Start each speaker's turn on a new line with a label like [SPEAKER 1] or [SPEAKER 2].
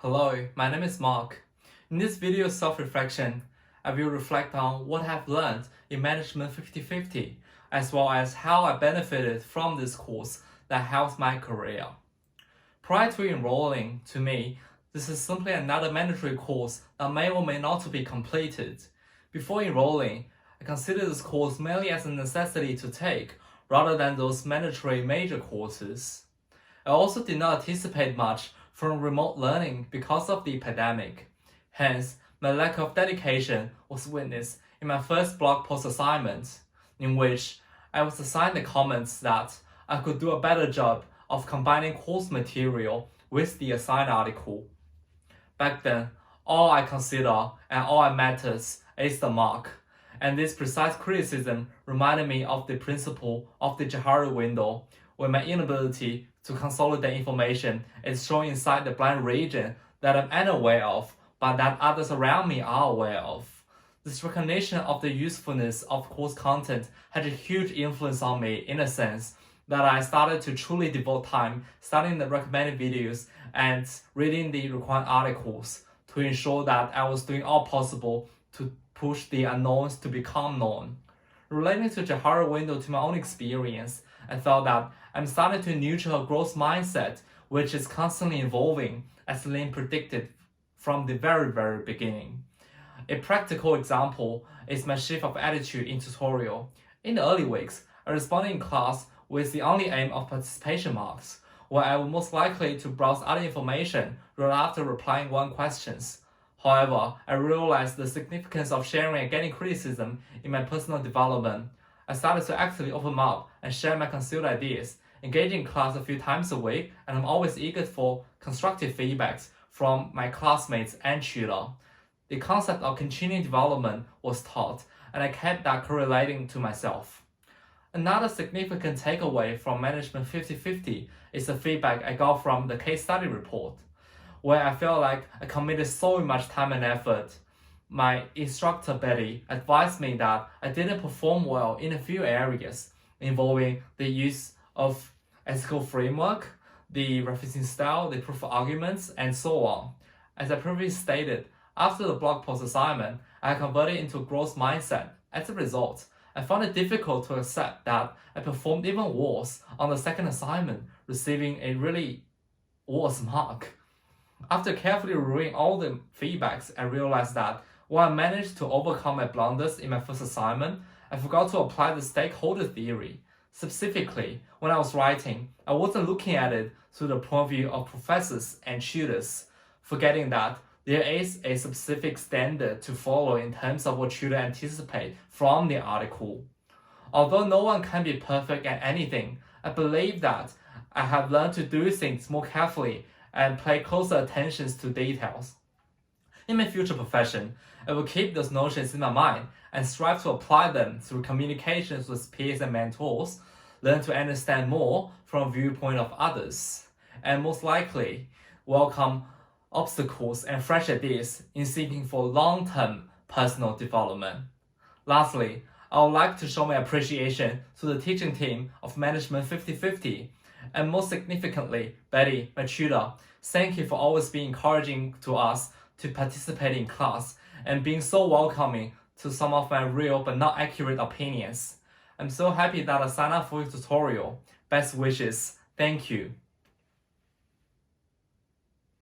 [SPEAKER 1] Hello, my name is Mark. In this video self-reflection, I will reflect on what I've learned in Management 5050, as well as how I benefited from this course that helps my career. Prior to enrolling, to me, this is simply another mandatory course that may or may not be completed. Before enrolling, I consider this course merely as a necessity to take, rather than those mandatory major courses. I also did not anticipate much from remote learning because of the pandemic. Hence, my lack of dedication was witnessed in my first blog post assignment, in which I was assigned the comments that I could do a better job of combining course material with the assigned article. Back then, all I consider and all that matters is the mark, and this precise criticism reminded me of the principle of the Johari window, where my inability to consolidate information is shown inside the blind region that I'm unaware of, but that others around me are aware of. This recognition of the usefulness of course content had a huge influence on me in a sense that I started to truly devote time studying the recommended videos and reading the required articles to ensure that I was doing all possible to push the unknowns to become known. Relating to Johari window to my own experience, I felt that I'm starting to nurture a growth mindset which is constantly evolving, as Lin predicted from the very beginning. A practical example is my shift of attitude in tutorial. In the early weeks, I responded in class with the only aim of participation marks, where I was most likely to browse other information right after replying one questions. However, I realized the significance of sharing and getting criticism in my personal development. I started to actively open up and share my concealed ideas, engaging in class a few times a week, and I'm always eager for constructive feedbacks from my classmates and tutor. The concept of continuing development was taught, and I kept that correlating to myself. Another significant takeaway from Management 5050 is the feedback I got from the case study report, where I felt like I committed so much time and effort. My instructor Betty advised me that I didn't perform well in a few areas, involving the use of ethical framework, the referencing style, the proof of arguments, and so on. As I previously stated, after the blog post assignment, I converted into a growth mindset. As a result, I found it difficult to accept that I performed even worse on the second assignment, receiving a really worse mark. After carefully reviewing all the feedbacks, I realized that while I managed to overcome my blunders in my first assignment, I forgot to apply the stakeholder theory. Specifically, when I was writing, I wasn't looking at it through the point of view of professors and tutors, forgetting that there is a specific standard to follow in terms of what tutors anticipate from the article. Although no one can be perfect at anything, I believe that I have learned to do things more carefully and pay closer attention to details. In my future profession, I will keep those notions in my mind and strive to apply them through communications with peers and mentors, learn to understand more from the viewpoint of others, and most likely welcome obstacles and fresh ideas in seeking for long-term personal development. Lastly, I would like to show my appreciation to the teaching team of Management 5050, and most significantly, Betty, my tutor. Thank you for always being encouraging to us to participate in class and being so welcoming to some of my real but not accurate opinions. I'm so happy that I signed up for your tutorial. Best wishes. Thank you.